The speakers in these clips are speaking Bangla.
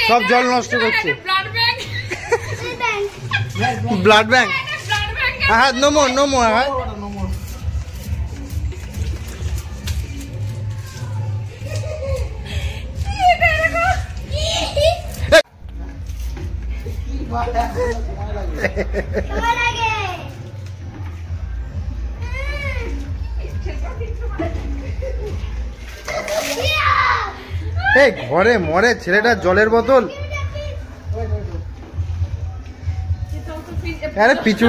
সব জল নষ্ট করছে। Blood bank. হ্যাঁ নমো নমো। হ্যাঁ এই ঘরে মরে ছেলেটা জলের বোতল। আরে পিছু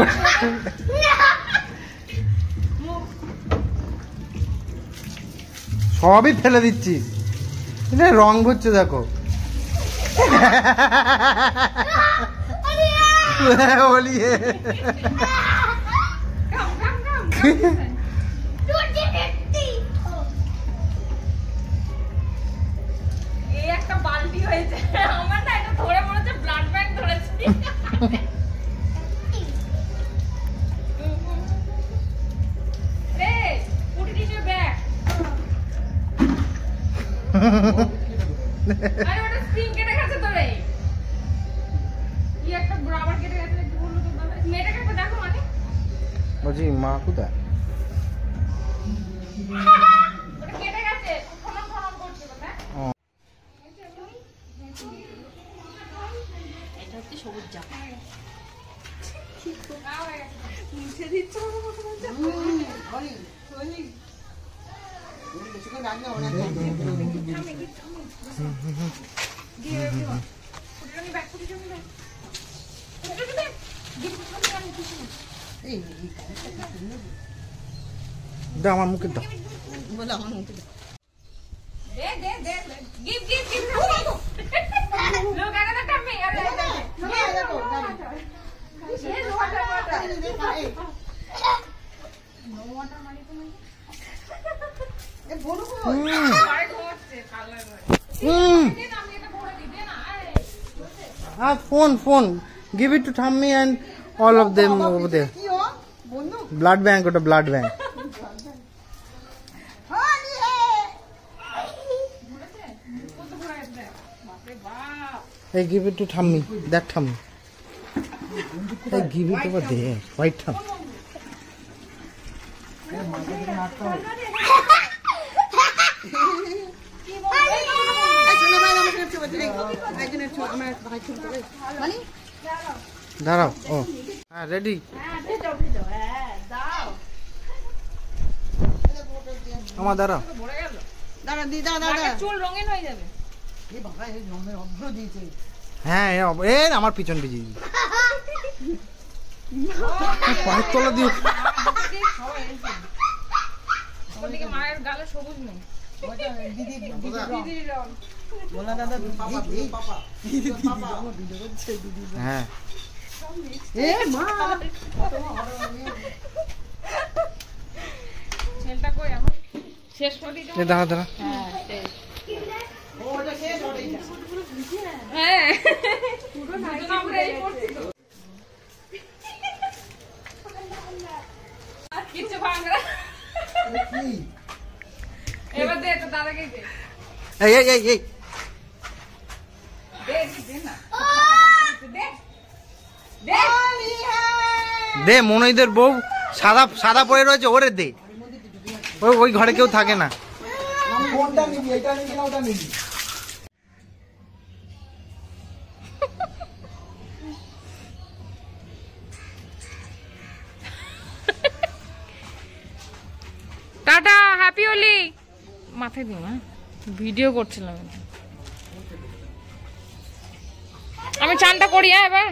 সবই ফেলে দিচ্ছিস। রং ঘুরছে দেখো। বলিয়ে একটা বালতি হয়েছে আমার না, এটা ধরে মনে হচ্ছে ব্লাড ব্যাংক ধরেছে। রে পুটি দিছে ব্যাগ। আরে ওটা স্প্রিং কেটে গেছে তোরে। এই একটা রাবার কেটে গেছে, একটু বললো তো দাদা। মেয়েটাকে একটু দেখো মানে। বলছি মা কোথায়? ওটা কেটে গেছে, ফলন ফলন করছে কোথায়? এটা হচ্ছে সবুজ জাম। মুছে দিচ্ছ আমার মুখে দাও। phone. Give it to Tommy and all of them over there. Blood bank or blood bank. Hey, give it to Tommy. That Tommy. Hey, give it over there. White Tommy. দাঁড়াও। ও হ্যাঁ রেডি। আমার দাঁড়াও। চুল রঙিন হয়ে যাবে। হ্যাঁ আমার পিছন ভিজিয়ে দিই। পায়ের তলা দিয়ে মায়ের গালে সবুজ নেই। হ্যাঁ দাঁড়া দাঁড়া। কিছু ভাঙা এবার দে তো দাদাকে দে। এই এই এই এই দে মনইদের বউ সাদা সাদা পড়ে রয়েছে, ওরে দে। ওই ঘরে কেউ থাকে না। Tata, happy Holi. মাথায় দিও না, ভিডিও করছিলাম। আমি চানটা করি। হ্যাঁ এবার